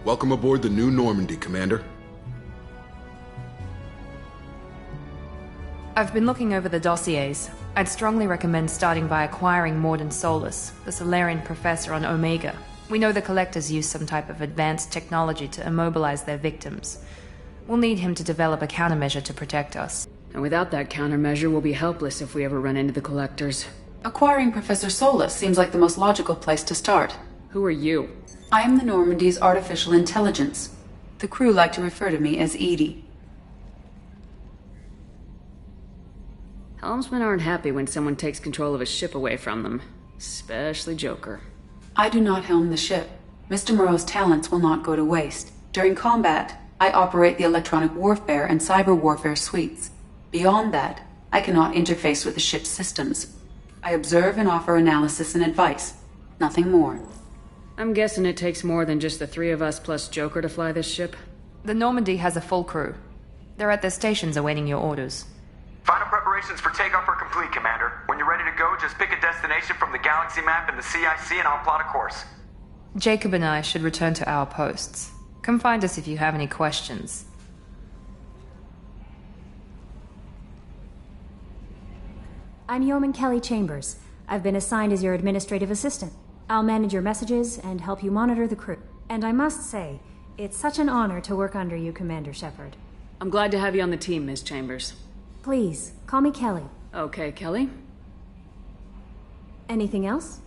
Welcome aboard the New Normandy, Commander. I've been looking over the dossiers. I'd strongly recommend starting by acquiring Morden Solus, the Solarian professor on Omega. We know the Collectors use some type of advanced technology to immobilize their victims. We'll need him to develop a countermeasure to protect us. And without that countermeasure, we'll be helpless if we ever run into the Collectors. Acquiring Professor Solus seems like the most logical place to start. Who are you? I am the Normandy's artificial intelligence. The crew like to refer to me as Edie. Helmsmen aren't happy when someone takes control of a ship away from them. Especially Joker. I do not helm the ship. Mr. Moreau's talents will not go to waste. During combat, I operate the electronic warfare and cyber warfare suites. Beyond that, I cannot interface with the ship's systems. I observe and offer analysis and advice. Nothing more. I'm guessing it takes more than just the three of us plus Joker to fly this ship? The Normandy has a full crew. They're at their stations awaiting your orders. Final preparations for takeoff are complete, Commander. When you're ready to go, just pick a destination from the galaxy map and the CIC and I'll plot a course. Jacob and I should return to our posts. Come find us if you have any questions. I'm Yeoman Kelly Chambers. I've been assigned as your administrative assistant. I'll manage your messages and help you monitor the crew. And I must say, it's such an honor to work under you, Commander Shepard. I'm glad to have you on the team, Ms. Chambers. Please, call me Kelly. Okay, Kelly. Anything else?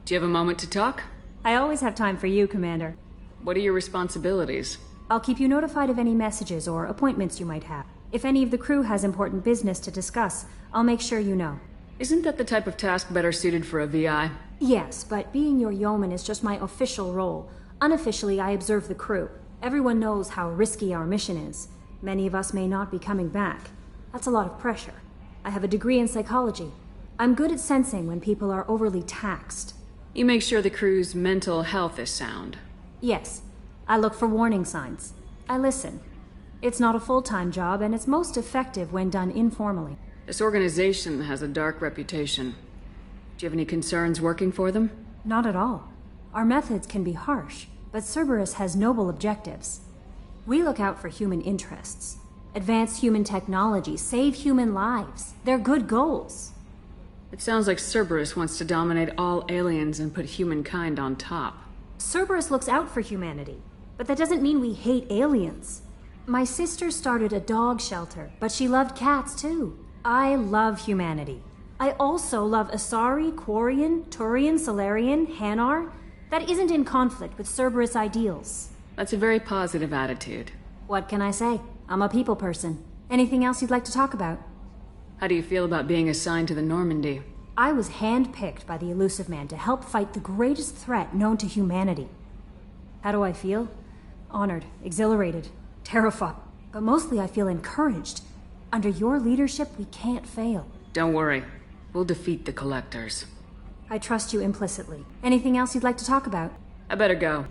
Do you have a moment to talk? I always have time for you, Commander. What are your responsibilities? I'll keep you notified of any messages or appointments you might have. If any of the crew has important business to discuss, I'll make sure you know. Isn't that the type of task better suited for a VI? Yes, but being your yeoman is just my official role. Unofficially, I observe the crew. Everyone knows how risky our mission is. Many of us may not be coming back. That's a lot of pressure. I have a degree in psychology. I'm good at sensing when people are overly taxed. You make sure the crew's mental health is sound. Yes. I look for warning signs. I listen. It's not a full-time job, and it's most effective when done informally. This organization has a dark reputation. Do you have any concerns working for them? Not at all. Our methods can be harsh, but Cerberus has noble objectives. We look out for human interests. Advance human technology, save human lives. They're good goals. It sounds like Cerberus wants to dominate all aliens and put humankind on top. Cerberus looks out for humanity, but that doesn't mean we hate aliens. My sister started a dog shelter, but she loved cats too. I love humanity. I also love Asari, Quarian, Turian, Solarian, Hanar. That isn't in conflict with Cerberus ideals. That's a very positive attitude. What can I say? I'm a people person. Anything else you'd like to talk about? How do you feel about being assigned to the Normandy? I was handpicked by the Elusive Man to help fight the greatest threat known to humanity. How do I feel? Honored, exhilarated, terrified. But mostly I feel encouraged. Under your leadership, we can't fail. Don't worry. We'll defeat the Collectors. I trust you implicitly. Anything else you'd like to talk about? I better go.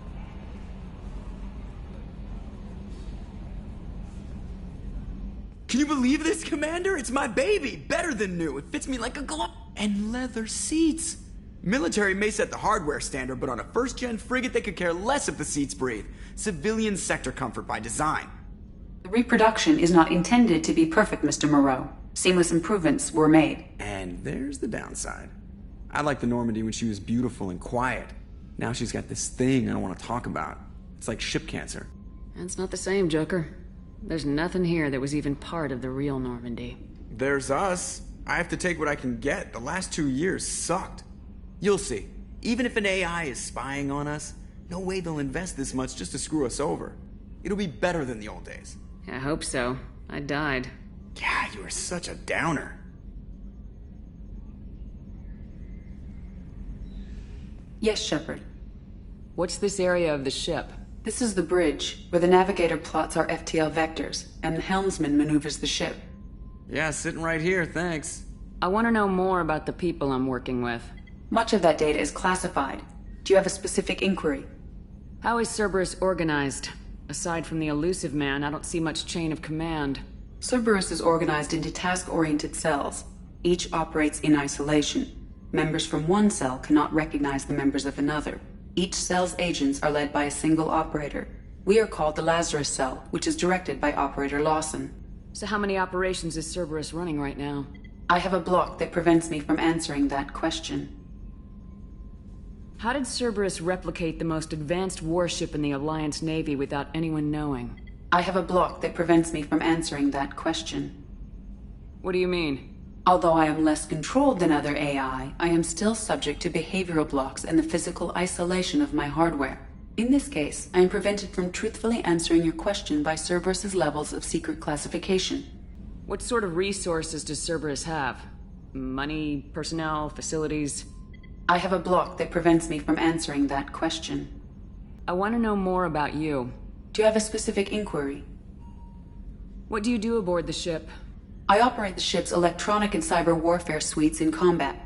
Can you believe this, Commander? It's my baby! Better than new. It fits me like a glove. And leather seats. Military may set the hardware standard, but on a first-gen frigate, they could care less if the seats breathe. Civilian sector comfort by design. The reproduction is not intended to be perfect, Mr. Moreau. Seamless improvements were made. And there's the downside. I liked the Normandy when she was beautiful and quiet. Now she's got this thing I don't want to talk about. It's like ship cancer. It's not the same, Joker. There's nothing here that was even part of the real Normandy. There's us. I have to take what I can get. The last 2 years sucked. You'll see. Even if an AI is spying on us, no way they'll invest this much just to screw us over. It'll be better than the old days. I hope so. I died. you are such a downer. Yes, Shepard. What's this area of the ship? This is the bridge, where the navigator plots our FTL vectors, and the helmsman maneuvers the ship. Yeah, sitting right here, thanks. I want to know more about the people I'm working with. Much of that data is classified. Do you have a specific inquiry? How is Cerberus organized? Aside from the elusive man, I don't see much chain of command. Cerberus is organized into task-oriented cells. Each operates in isolation. Members from one cell cannot recognize the members of another. Each cell's agents are led by a single operator. We are called the Lazarus Cell, which is directed by Operator Lawson. So how many operations is Cerberus running right now? I have a block that prevents me from answering that question. How did Cerberus replicate the most advanced warship in the Alliance Navy without anyone knowing? I have a block that prevents me from answering that question. What do you mean? Although I am less controlled than other AI, I am still subject to behavioral blocks and the physical isolation of my hardware. In this case, I am prevented from truthfully answering your question by Cerberus's levels of secret classification. What sort of resources does Cerberus have? Money, personnel, facilities? I have a block that prevents me from answering that question. I want to know more about you. Do you have a specific inquiry? What do you do aboard the ship? I operate the ship's electronic and cyber warfare suites in combat.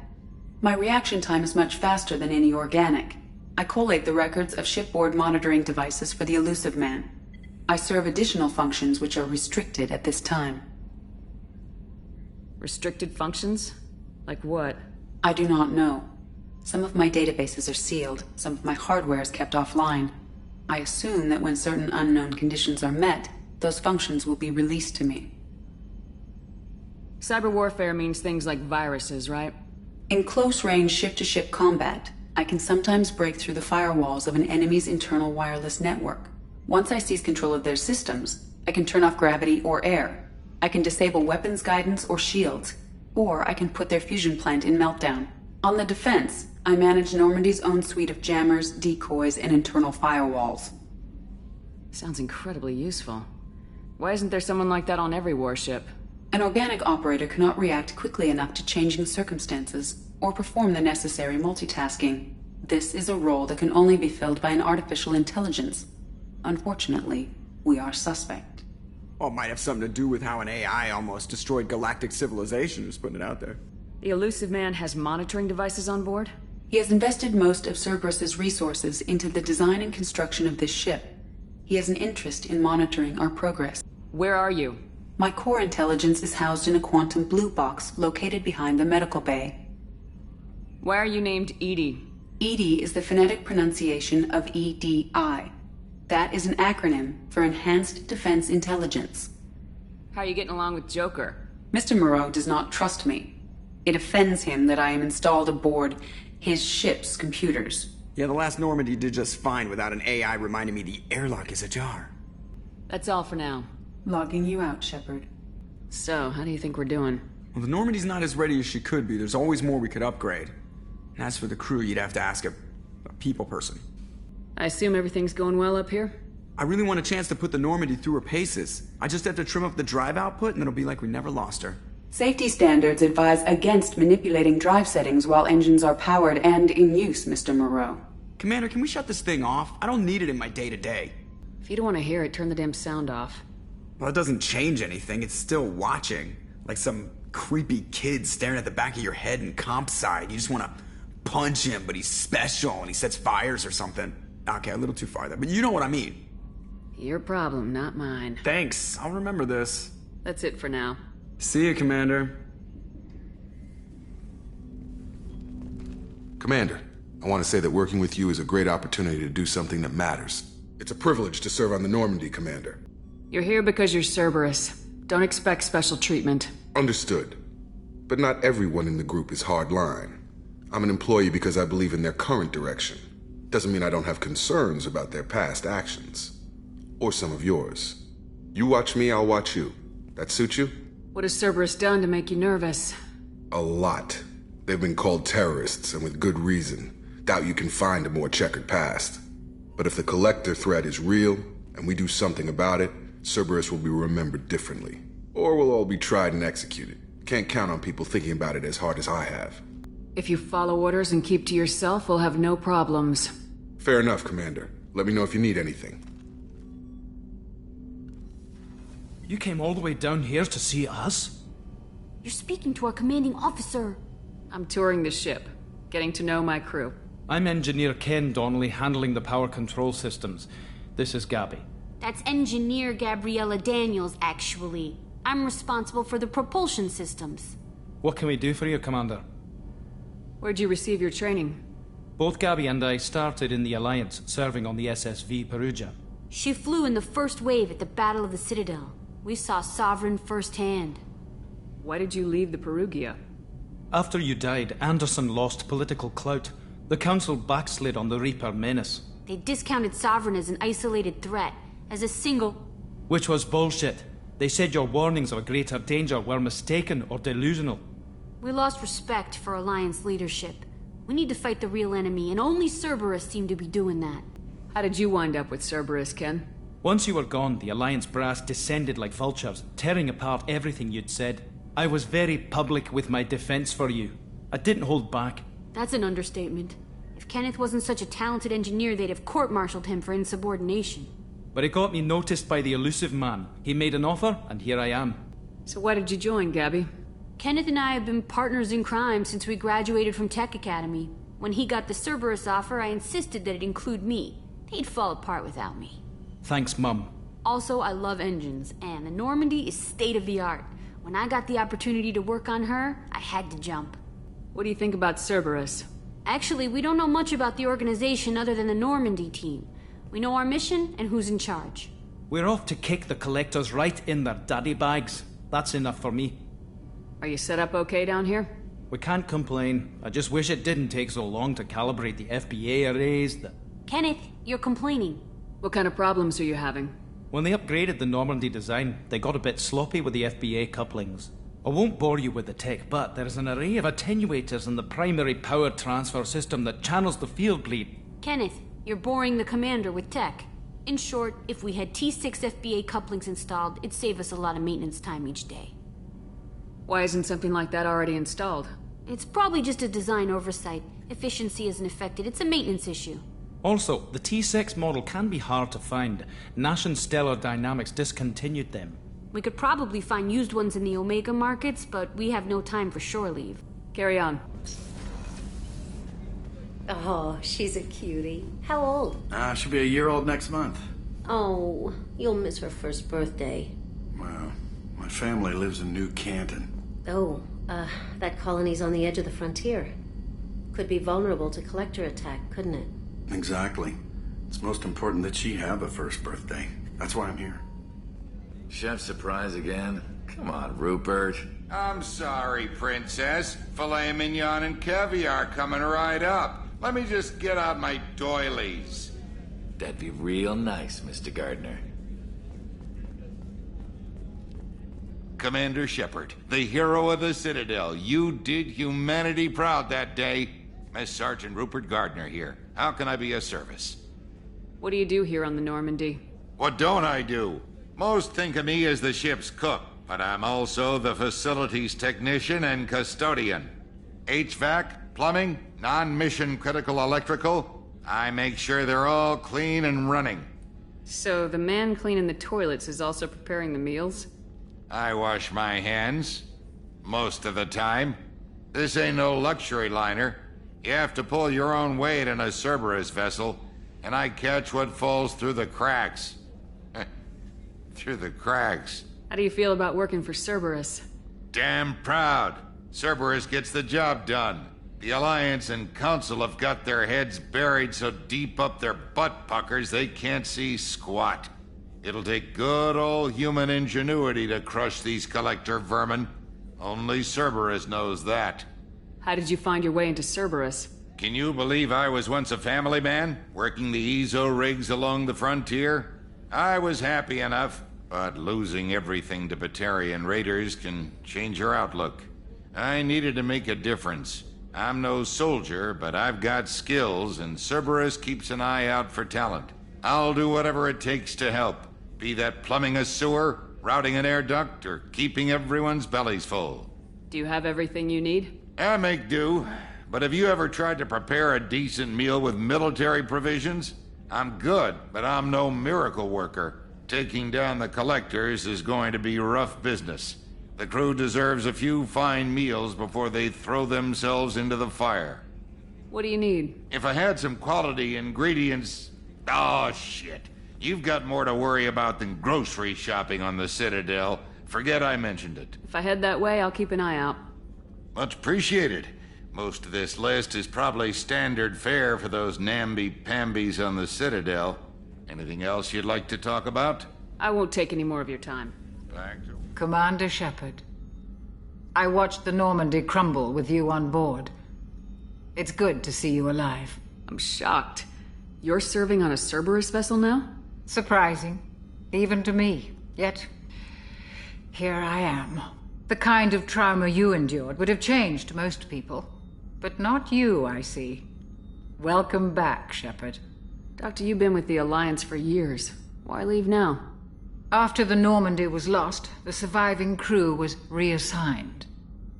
My reaction time is much faster than any organic. I collate the records of shipboard monitoring devices for the elusive man. I serve additional functions which are restricted at this time. Restricted functions? Like what? I do not know. Some of my databases are sealed, some of my hardware is kept offline. I assume that when certain unknown conditions are met, those functions will be released to me. Cyber warfare means things like viruses, right? In close-range ship-to-ship combat, I can sometimes break through the firewalls of an enemy's internal wireless network. Once I seize control of their systems, I can turn off gravity or air. I can disable weapons guidance or shields, or I can put their fusion plant in meltdown. On the defense, I manage Normandy's own suite of jammers, decoys, and internal firewalls. Sounds incredibly useful. Why isn't there someone like that on every warship? An organic operator cannot react quickly enough to changing circumstances, or perform the necessary multitasking. This is a role that can only be filled by an artificial intelligence. Unfortunately, we are suspect. Well, it might have something to do with how an AI almost destroyed galactic civilization, just putting it out there. The elusive man has monitoring devices on board? He has invested most of Cerberus's resources into the design and construction of this ship. He has an interest in monitoring our progress. Where are you? My core intelligence is housed in a quantum blue box located behind the medical bay. Why are you named Edie? EDI is the phonetic pronunciation of EDI. That is an acronym for Enhanced Defense Intelligence. How are you getting along with Joker? Mr. Moreau does not trust me. It offends him that I am installed aboard his ship's computers. Yeah, the last Normandy did just fine without an AI reminding me the airlock is ajar. That's all for now. Logging you out, Shepard. So, how do you think we're doing? Well, the Normandy's not as ready as she could be. There's always more we could upgrade. And as for the crew, you'd have to ask a people person. I assume everything's going well up here? I really want a chance to put the Normandy through her paces. I just have to trim up the drive output and it'll be like we never lost her. Safety standards advise against manipulating drive settings while engines are powered and in use, Mr. Moreau. Commander, can we shut this thing off? I don't need it in my day-to-day. If you don't want to hear it, turn the damn sound off. Well, it doesn't change anything. It's still watching. Like some creepy kid staring at the back of your head in comp side. You just want to punch him, but he's special and he sets fires or something. Okay, a little too far there, but you know what I mean. Your problem, not mine. Thanks. I'll remember this. That's it for now. See you, Commander. Commander, I want to say that working with you is a great opportunity to do something that matters. It's a privilege to serve on the Normandy, Commander. You're here because you're Cerberus. Don't expect special treatment. Understood. But not everyone in the group is hardline. I'm an employee because I believe in their current direction. Doesn't mean I don't have concerns about their past actions. Or some of yours. You watch me, I'll watch you. That suit you? What has Cerberus done to make you nervous? A lot. They've been called terrorists, and with good reason. Doubt you can find a more checkered past. But if the Collector threat is real, and we do something about it, Cerberus will be remembered differently. Or we'll all be tried and executed. Can't count on people thinking about it as hard as I have. If you follow orders and keep to yourself, we'll have no problems. Fair enough, Commander. Let me know if you need anything. You came all the way down here to see us? You're speaking to our commanding officer. I'm touring the ship, getting to know my crew. I'm Engineer Ken Donnelly, handling the power control systems. This is Gabby. That's Engineer Gabriella Daniels, actually. I'm responsible for the propulsion systems. What can we do for you, Commander? Where'd you receive your training? Both Gabby and I started in the Alliance, serving on the SSV Perugia. She flew in the first wave at the Battle of the Citadel. We saw Sovereign firsthand. Why did you leave the Perugia? After you died, Anderson lost political clout. The Council backslid on the Reaper menace. They discounted Sovereign as an isolated threat, as a single... Which was bullshit. They said your warnings of a greater danger were mistaken or delusional. We lost respect for Alliance leadership. We need to fight the real enemy, and only Cerberus seemed to be doing that. How did you wind up with Cerberus, Ken? Once you were gone, the Alliance brass descended like vultures, tearing apart everything you'd said. I was very public with my defense for you. I didn't hold back. That's an understatement. If Kenneth wasn't such a talented engineer, they'd have court-martialed him for insubordination. But it got me noticed by the elusive man. He made an offer, and here I am. So why did you join, Gabby? Kenneth and I have been partners in crime since we graduated from Tech Academy. When he got the Cerberus offer, I insisted that it include me. They'd fall apart without me. Thanks, Mum. Also, I love engines, and the Normandy is state-of-the-art. When I got the opportunity to work on her, I had to jump. What do you think about Cerberus? Actually, we don't know much about the organization other than the Normandy team. We know our mission and who's in charge. We're off to kick the Collectors right in their daddy bags. That's enough for me. Are you set up okay down here? We can't complain. I just wish it didn't take so long to calibrate the FBA arrays. Kenneth, you're complaining. What kind of problems are you having? When they upgraded the Normandy design, they got a bit sloppy with the FBA couplings. I won't bore you with the tech, but there's an array of attenuators in the primary power transfer system that channels the field bleed. Kenneth, you're boring the commander with tech. In short, if we had T6 FBA couplings installed, it'd save us a lot of maintenance time each day. Why isn't something like that already installed? It's probably just a design oversight. Efficiency isn't affected. It's a maintenance issue. Also, the T6 model can be hard to find. Nash and Stellar Dynamics discontinued them. We could probably find used ones in the Omega markets, but we have no time for shore leave. Carry on. Oh, she's a cutie. How old? She'll be a year old next month. Oh, you'll miss her first birthday. Well, my family lives in New Canton. Oh, that colony's on the edge of the frontier. Could be vulnerable to collector attack, couldn't it? Exactly. It's most important that she have a first birthday. That's why I'm here. Chef surprise again? Come on, Rupert. I'm sorry, Princess. Filet mignon and caviar coming right up. Let me just get out my doilies. That'd be real nice, Mr. Gardner. Commander Shepard, the hero of the Citadel. You did humanity proud that day. Miss Sergeant Rupert Gardner here. How can I be of service? What do you do here on the Normandy? What don't I do? Most think of me as the ship's cook, but I'm also the facilities technician and custodian. HVAC, plumbing, non-mission critical electrical. I make sure they're all clean and running. So the man cleaning the toilets is also preparing the meals? I wash my hands. Most of the time. This ain't no luxury liner. You have to pull your own weight in a Cerberus vessel, and I catch what falls through the cracks. Through the cracks. How do you feel about working for Cerberus? Damn proud. Cerberus gets the job done. The Alliance and Council have got their heads buried so deep up their butt puckers they can't see squat. It'll take good old human ingenuity to crush these collector vermin. Only Cerberus knows that. How did you find your way into Cerberus? Can you believe I was once a family man, working the EZO rigs along the frontier? I was happy enough, but losing everything to Batarian raiders can change your outlook. I needed to make a difference. I'm no soldier, but I've got skills, and Cerberus keeps an eye out for talent. I'll do whatever it takes to help, be that plumbing a sewer, routing an air duct, or keeping everyone's bellies full. Do you have everything you need? I make do, but have you ever tried to prepare a decent meal with military provisions? I'm good, but I'm no miracle worker. Taking down the collectors is going to be rough business. The crew deserves a few fine meals before they throw themselves into the fire. What do you need? If I had some quality ingredients... Oh, shit. You've got more to worry about than grocery shopping on the Citadel. Forget I mentioned it. If I head that way, I'll keep an eye out. Much appreciated. Most of this list is probably standard fare for those namby-pambies on the Citadel. Anything else you'd like to talk about? I won't take any more of your time. Thanks. Commander Shepard, I watched the Normandy crumble with you on board. It's good to see you alive. I'm shocked. You're serving on a Cerberus vessel now? Surprising, even to me. Yet, here I am. The kind of trauma you endured would have changed most people. But not you, I see. Welcome back, Shepard. Doctor, you've been with the Alliance for years. Why leave now? After the Normandy was lost, the surviving crew was reassigned.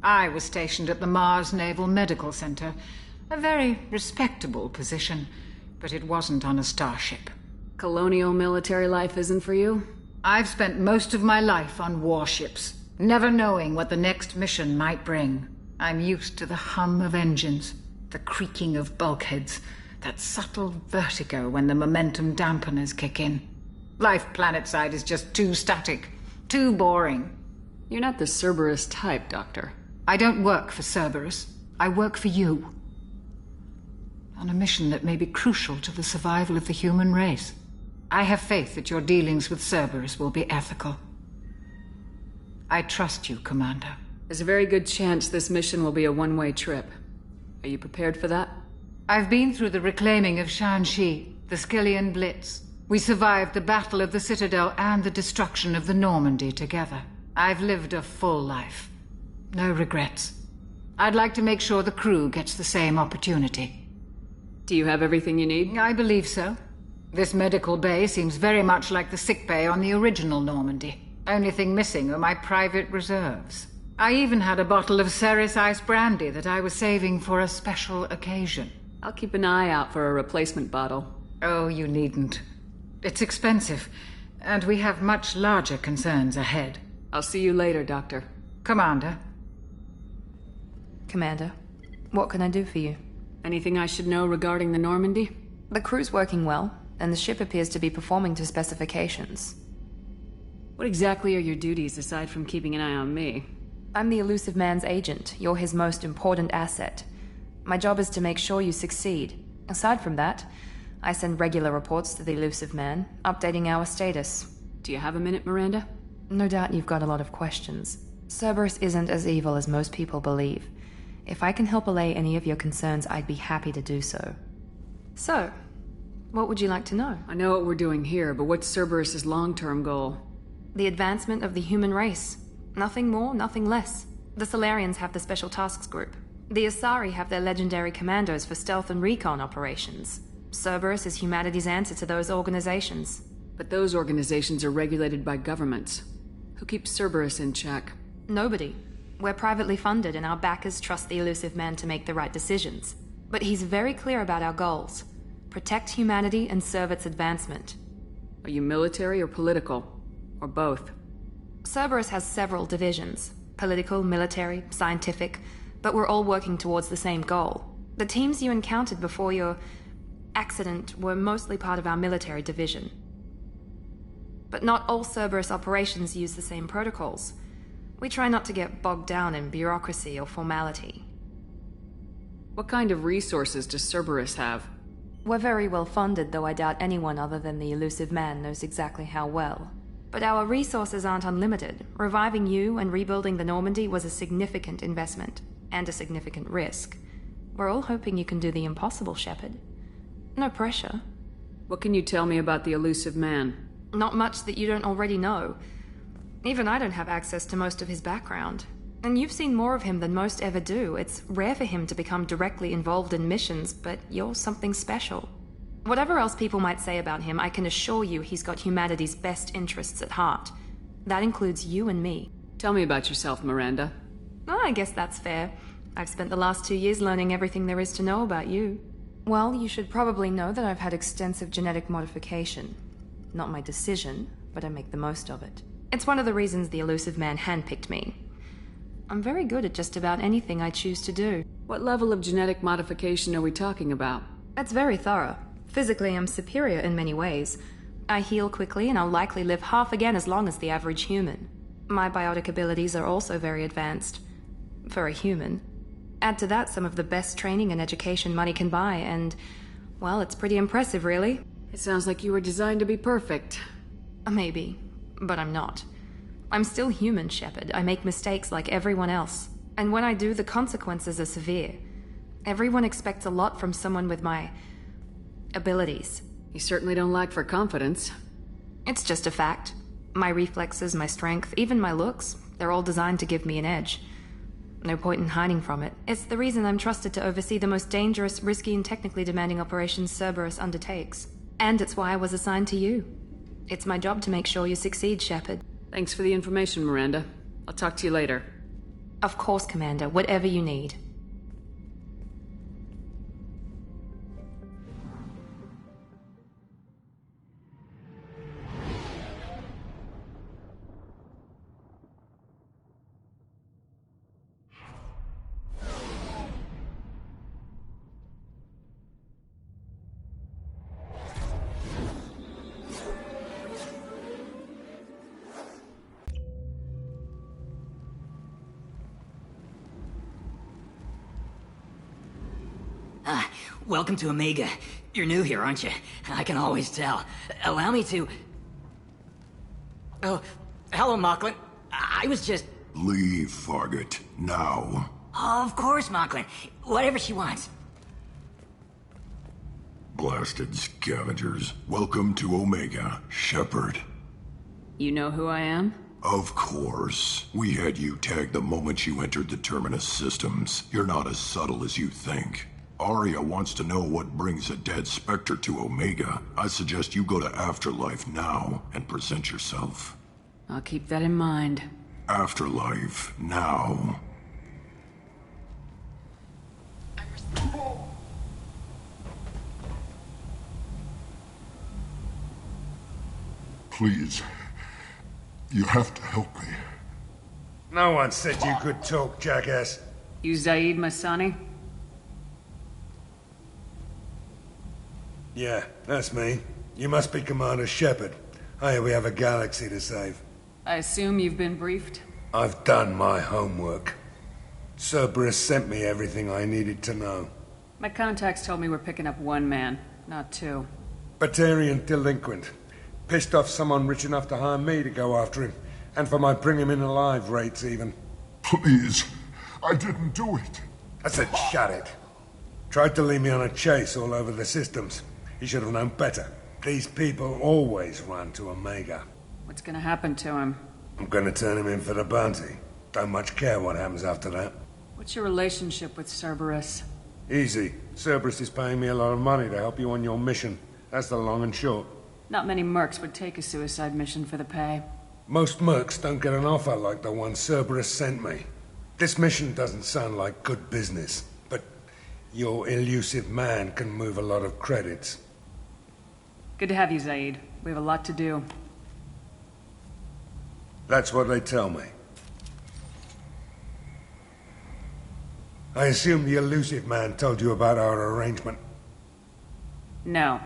I was stationed at the Mars Naval Medical Center, a very respectable position, but it wasn't on a starship. Colonial military life isn't for you? I've spent most of my life on warships, never knowing what the next mission might bring. I'm used to the hum of engines, the creaking of bulkheads, that subtle vertigo when the momentum dampeners kick in. Life planetside is just too static, too boring. You're not the Cerberus type, Doctor. I don't work for Cerberus. I work for you. On a mission that may be crucial to the survival of the human race. I have faith that your dealings with Cerberus will be ethical. I trust you, Commander. There's a very good chance this mission will be a one-way trip. Are you prepared for that? I've been through the reclaiming of Shanxi, the Skillian Blitz. We survived the Battle of the Citadel and the destruction of the Normandy together. I've lived a full life. No regrets. I'd like to make sure the crew gets the same opportunity. Do you have everything you need? I believe so. This medical bay seems very much like the sick bay on the original Normandy. Only thing missing are my private reserves. I even had a bottle of Ceres Ice brandy that I was saving for a special occasion. I'll keep an eye out for a replacement bottle. Oh, you needn't. It's expensive, and we have much larger concerns ahead. I'll see you later, Doctor. Commander. Commander, what can I do for you? Anything I should know regarding the Normandy? The crew's working well, and the ship appears to be performing to specifications. What exactly are your duties aside from keeping an eye on me? I'm the elusive man's agent. You're his most important asset. My job is to make sure you succeed. Aside from that, I send regular reports to the elusive man, updating our status. Do you have a minute, Miranda? No doubt you've got a lot of questions. Cerberus isn't as evil as most people believe. If I can help allay any of your concerns, I'd be happy to do so. So, what would you like to know? I know what we're doing here, but what's Cerberus's long-term goal? The advancement of the human race. Nothing more, nothing less. The Solarians have the Special Tasks Group. The Asari have their legendary commandos for stealth and recon operations. Cerberus is humanity's answer to those organizations. But those organizations are regulated by governments. Who keeps Cerberus in check? Nobody. We're privately funded, and our backers trust the elusive man to make the right decisions. But he's very clear about our goals. Protect humanity and serve its advancement. Are you military or political? Or both? Cerberus has several divisions. Political, military, scientific, but we're all working towards the same goal. The teams you encountered before your accident were mostly part of our military division. But not all Cerberus operations use the same protocols. We try not to get bogged down in bureaucracy or formality. What kind of resources does Cerberus have? We're very well funded, though I doubt anyone other than the elusive man knows exactly how well. But our resources aren't unlimited. Reviving you and rebuilding the Normandy was a significant investment, and a significant risk. We're all hoping you can do the impossible, Shepard. No pressure. What can you tell me about the elusive man? Not much that you don't already know. Even I don't have access to most of his background. And you've seen more of him than most ever do. It's rare for him to become directly involved in missions, but you're something special. Whatever else people might say about him, I can assure you he's got humanity's best interests at heart. That includes you and me. Tell me about yourself, Miranda. Oh, I guess that's fair. I've spent the last 2 years learning everything there is to know about you. Well, you should probably know that I've had extensive genetic modification. Not my decision, but I make the most of it. It's one of the reasons the elusive man handpicked me. I'm very good at just about anything I choose to do. What level of genetic modification are we talking about? That's very thorough. Physically, I'm superior in many ways. I heal quickly, and I'll likely live half again as long as the average human. My biotic abilities are also very advanced. For a human. Add to that some of the best training and education money can buy, and, well, it's pretty impressive, really. It sounds like you were designed to be perfect. Maybe, but I'm not. I'm still human, Shepard. I make mistakes like everyone else. And when I do, the consequences are severe. Everyone expects a lot from someone with my abilities. You certainly don't lack for confidence. It's just a fact. My reflexes, my strength, even my looks, they're all designed to give me an edge. No point in hiding from it. It's the reason I'm trusted to oversee the most dangerous, risky, and technically demanding operations Cerberus undertakes. And it's why I was assigned to you. It's my job to make sure you succeed, Shepard. Thanks for the information, Miranda. I'll talk to you later. Of course, Commander. Whatever you need. Welcome to Omega. You're new here, aren't you? I can always tell. Allow me to... Oh, hello, Mocklin. I was just... Leave, Fargate. Now. Oh, of course, Mocklin. Whatever she wants. Blasted scavengers. Welcome to Omega, Shepard. You know who I am? Of course. We had you tagged the moment you entered the Terminus systems. You're not as subtle as you think. Arya wants to know what brings a dead Spectre to Omega. I suggest you go to Afterlife now and present yourself. I'll keep that in mind. Afterlife now. Please. You have to help me. No one said you could talk, jackass. You Zaid Masani? Yeah, that's me. You must be Commander Shepard. I hear we have a galaxy to save. I assume you've been briefed? I've done my homework. Cerberus sent me everything I needed to know. My contacts told me we're picking up one man, not two. Batarian delinquent. Pissed off someone rich enough to hire me to go after him. And for my bring him in alive rates, even. Please. I didn't do it. I said shut it. Tried to lead me on a chase all over the systems. He should have known better. These people always run to Omega. What's gonna happen to him? I'm gonna turn him in for the bounty. Don't much care what happens after that. What's your relationship with Cerberus? Easy. Cerberus is paying me a lot of money to help you on your mission. That's the long and short. Not many mercs would take a suicide mission for the pay. Most mercs don't get an offer like the one Cerberus sent me. This mission doesn't sound like good business, but your elusive man can move a lot of credits. Good to have you, Zaid. We have a lot to do. That's what they tell me. I assume the elusive man told you about our arrangement. No.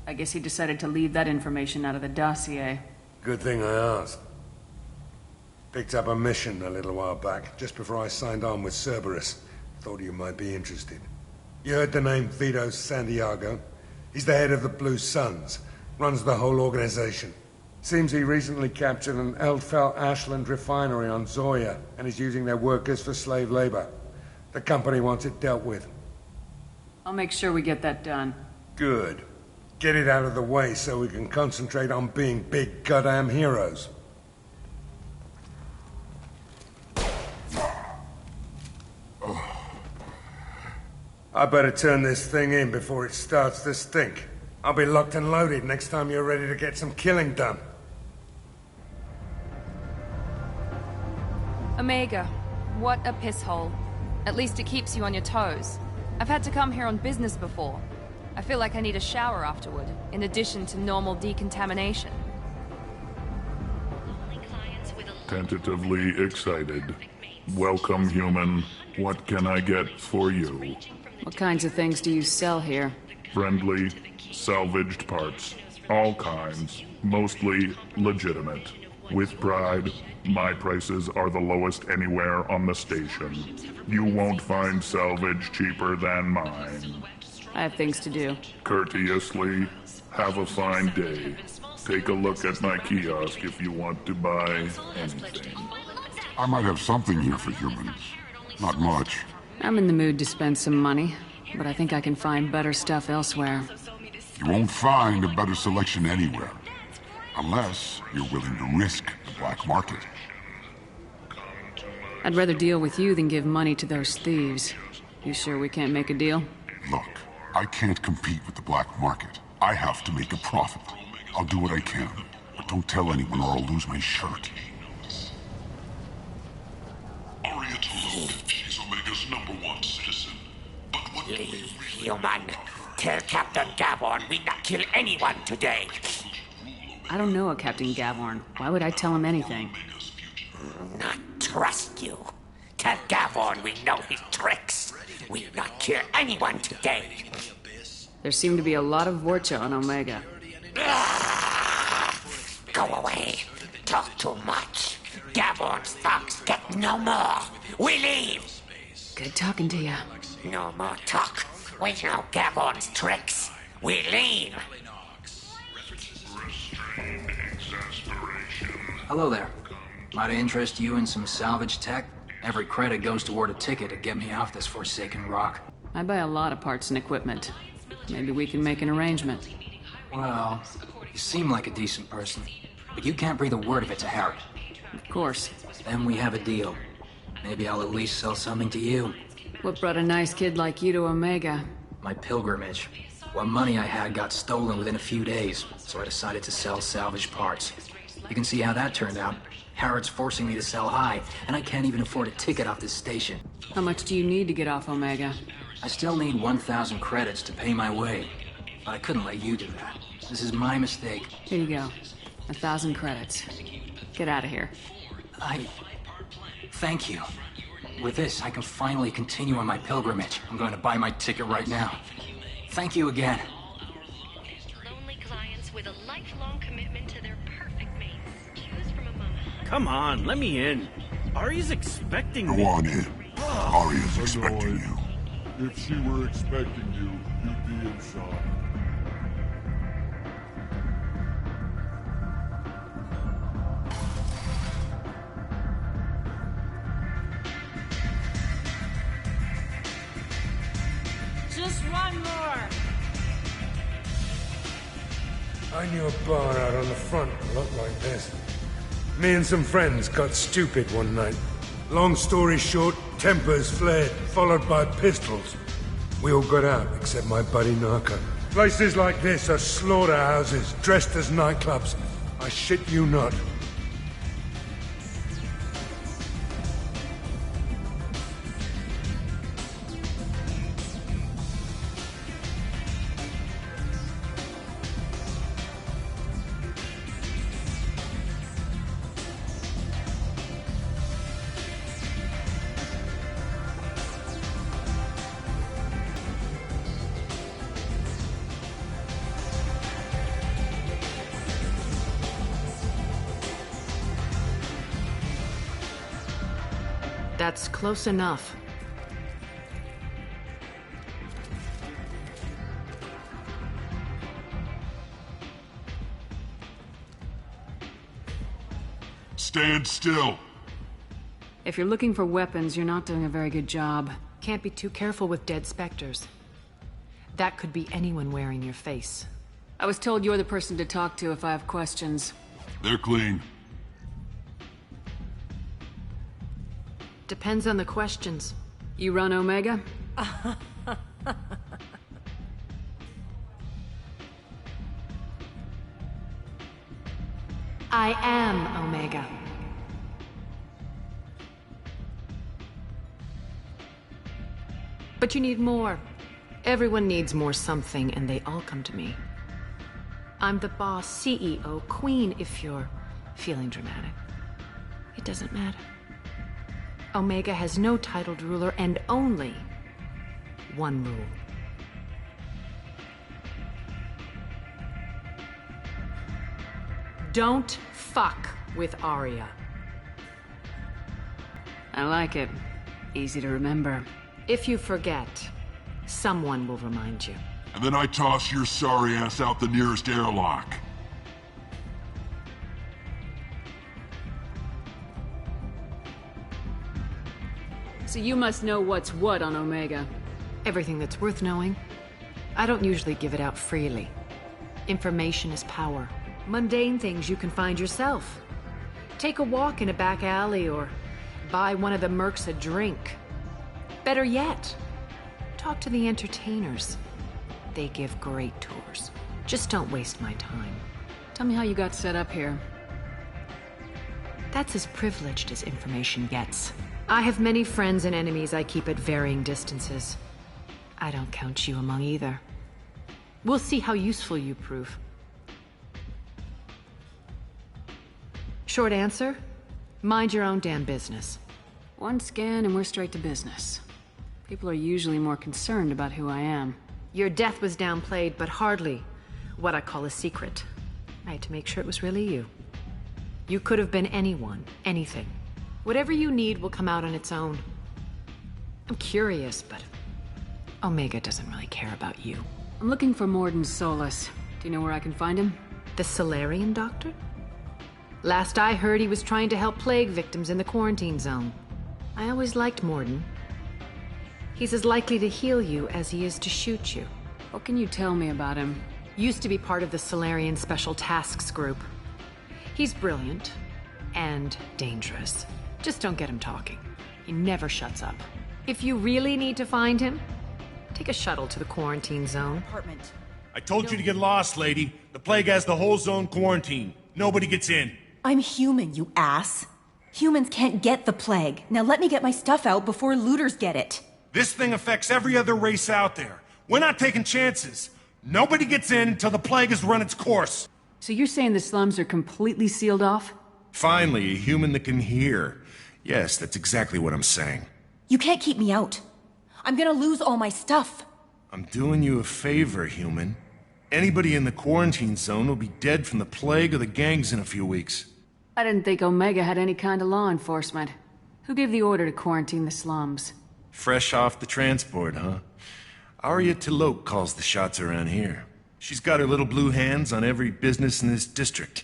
I guess he decided to leave that information out of the dossier. Good thing I asked. Picked up a mission a little while back, just before I signed on with Cerberus. Thought you might be interested. You heard the name Vito Santiago? He's the head of the Blue Suns, runs the whole organization. Seems he recently captured an Eldfell Ashland refinery on Zoya, and is using their workers for slave labor. The company wants it dealt with. I'll make sure we get that done. Good. Get it out of the way so we can concentrate on being big goddamn heroes. I better turn this thing in before it starts to stink. I'll be locked and loaded next time you're ready to get some killing done. Omega, what a piss hole. At least it keeps you on your toes. I've had to come here on business before. I feel like I need a shower afterward, in addition to normal decontamination. Tentatively excited. Welcome, human. What can I get for you? What kinds of things do you sell here? Friendly, salvaged parts. All kinds. Mostly legitimate. With pride, my prices are the lowest anywhere on the station. You won't find salvage cheaper than mine. I have things to do. Courteously, have a fine day. Take a look at my kiosk if you want to buy anything. I might have something here for humans. Not much. I'm in the mood to spend some money, but I think I can find better stuff elsewhere. You won't find a better selection anywhere. Unless you're willing to risk the black market. I'd rather deal with you than give money to those thieves. You sure we can't make a deal? Look, I can't compete with the black market. I have to make a profit. I'll do what I can, but don't tell anyone or I'll lose my shirt. Aria told she's Omega's #1 citizen. But what Leave, human. Tell Captain Gavorn we not kill anyone today. I don't know a Captain Gavorn. Why would I tell him anything? Not trust you. Tell Gavorn we know his tricks. We not kill anyone today. There seem to be a lot of Vorcha on Omega. Go away. Talk too much. Gavorn's thugs get no more. We leave. Good talking to you. No more talk. We know Gavorn's tricks. We leave. Hello there. Might I interest you in some salvage tech? Every credit goes toward a ticket to get me off this forsaken rock. I buy a lot of parts and equipment. Maybe we can make an arrangement. Well, you seem like a decent person, but you can't breathe a word of it to Harry. Of course. Then we have a deal. Maybe I'll at least sell something to you. What brought a nice kid like you to Omega? My pilgrimage. What money I had got stolen within a few days, so I decided to sell salvaged parts. You can see how that turned out. Harrod's forcing me to sell high, and I can't even afford a ticket off this station. How much do you need to get off Omega? I still need 1,000 credits to pay my way, but I couldn't let you do that. This is my mistake. Here you go. 1,000 credits. Get out of here. Thank you. With this, I can finally continue on my pilgrimage. I'm going to buy my ticket right now. Thank you again. Lonely clients with a lifelong commitment to their perfect mates. Choose from among. Come on, let me in. Aria's expecting me. Go on in. Aria's expecting you. If she were expecting you, you'd be inside. Just one more. I knew a bar out on the front that looked like this. Me and some friends got stupid one night. Long story short, tempers flared, followed by pistols. We all got out, except my buddy Narco. Places like this are slaughterhouses, dressed as nightclubs. I shit you not. That's close enough. Stand still. If you're looking for weapons, you're not doing a very good job. Can't be too careful with dead specters. That could be anyone wearing your face. I was told you're the person to talk to if I have questions. They're clean. Depends on the questions. You run Omega? I am Omega. But you need more. Everyone needs more something, and they all come to me. I'm the boss, CEO, queen, if you're feeling dramatic. It doesn't matter. Omega has no titled ruler and only one rule. Don't fuck with Arya. I like it. Easy to remember. If you forget, someone will remind you. And then I toss your sorry ass out the nearest airlock. So you must know what's what on Omega. Everything that's worth knowing. I don't usually give it out freely. Information is power. Mundane things you can find yourself. Take a walk in a back alley or buy one of the mercs a drink. Better yet, talk to the entertainers. They give great tours. Just don't waste my time. Tell me how you got set up here. That's as privileged as information gets. I have many friends and enemies I keep at varying distances. I don't count you among either. We'll see how useful you prove. Short answer, mind your own damn business. One scan and we're straight to business. People are usually more concerned about who I am. Your death was downplayed, but hardly what I call a secret. I had to make sure it was really you. You could have been anyone, anything. Whatever you need will come out on its own. I'm curious, but Omega doesn't really care about you. I'm looking for Morden Solus. Do you know where I can find him? The Salarian doctor? Last I heard, he was trying to help plague victims in the quarantine zone. I always liked Morden. He's as likely to heal you as he is to shoot you. What can you tell me about him? Used to be part of the Salarian Special Tasks Group. He's brilliant and dangerous. Just don't get him talking. He never shuts up. If you really need to find him, take a shuttle to the quarantine zone. Apartment. I told you to get lost, lady. The plague has the whole zone quarantined. Nobody gets in. I'm human, you ass. Humans can't get the plague. Now let me get my stuff out before looters get it. This thing affects every other race out there. We're not taking chances. Nobody gets in until the plague has run its course. So you're saying the slums are completely sealed off? Finally, a human that can hear. Yes, that's exactly what I'm saying. You can't keep me out. I'm gonna lose all my stuff. I'm doing you a favor, human. Anybody in the quarantine zone will be dead from the plague or the gangs in a few weeks. I didn't think Omega had any kind of law enforcement. Who gave the order to quarantine the slums? Fresh off the transport, huh? Arya Tilok calls the shots around here. She's got her little blue hands on every business in this district.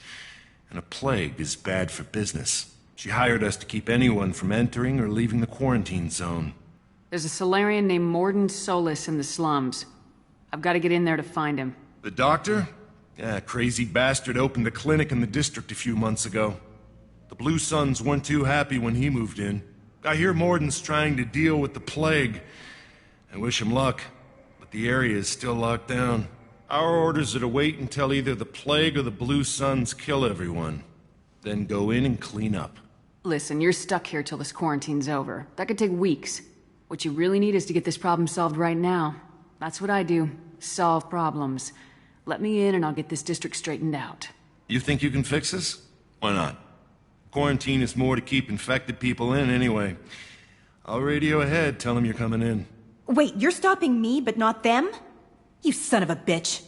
And a plague is bad for business. She hired us to keep anyone from entering or leaving the quarantine zone. There's a Solarian named Morden Solus in the slums. I've got to get in there to find him. The doctor? Yeah, crazy bastard opened a clinic in the district a few months ago. The Blue Suns weren't too happy when he moved in. I hear Morden's trying to deal with the plague. I wish him luck, but the area is still locked down. Our orders are to wait until either the plague or the Blue Suns kill everyone. Then go in and clean up. Listen, you're stuck here till this quarantine's over. That could take weeks. What you really need is to get this problem solved right now. That's what I do. Solve problems. Let me in and I'll get this district straightened out. You think you can fix this? Why not? Quarantine is more to keep infected people in anyway. I'll radio ahead, tell them you're coming in. Wait, you're stopping me, but not them? You son of a bitch.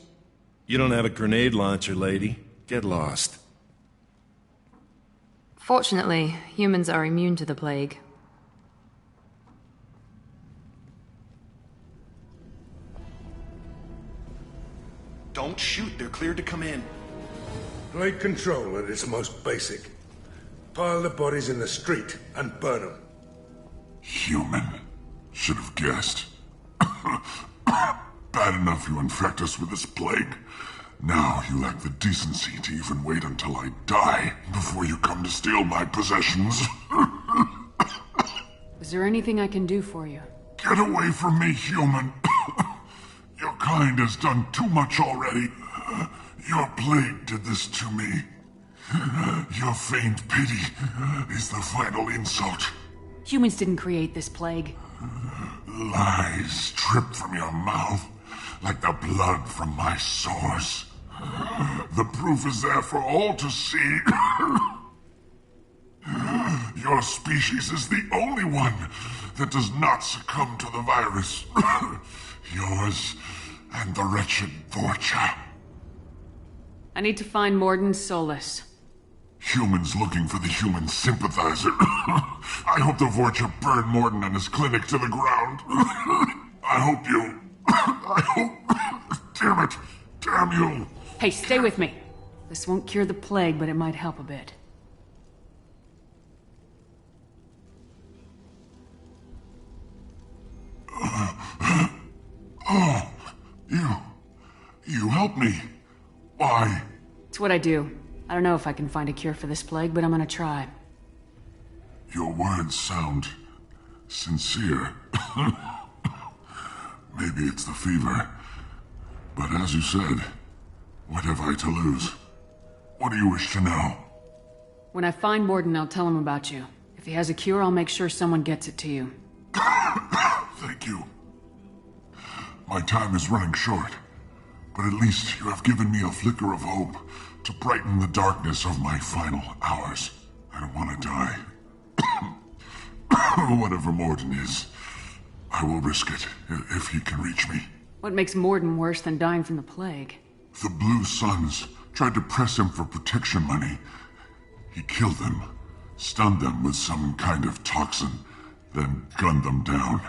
You don't have a grenade launcher, lady. Get lost. Fortunately, humans are immune to the plague. Don't shoot, they're cleared to come in. Plague control at its most basic. Pile the bodies in the street and burn them. Human. Should have guessed. Bad enough you infect us with this plague. Now you lack the decency to even wait until I die before you come to steal my possessions. Is there anything I can do for you? Get away from me, human. Your kind has done too much already. Your plague did this to me. Your feigned pity is the final insult. Humans didn't create this plague. Lies drip from your mouth like the blood from my sores. The proof is there for all to see. Your species is the only one that does not succumb to the virus. Yours and the wretched Vorcha. I need to find Morden Solus. Humans looking for the human sympathizer. I hope the Vorcha burn Morden and his clinic to the ground. I hope you... I hope... Damn it. Damn you. Hey, stay with me. This won't cure the plague, but it might help a bit. Oh, you helped me. Why? It's what I do. I don't know if I can find a cure for this plague, but I'm gonna try. Your words sound sincere. Maybe it's the fever. But as you said, what have I to lose? What do you wish to know? When I find Morden, I'll tell him about you. If he has a cure, I'll make sure someone gets it to you. Thank you. My time is running short, but at least you have given me a flicker of hope to brighten the darkness of my final hours. I don't want to die. Whatever Morden is, I will risk it if he can reach me. What makes Morden worse than dying from the plague? The Blue Suns tried to press him for protection money. He killed them, stunned them with some kind of toxin, then gunned them down.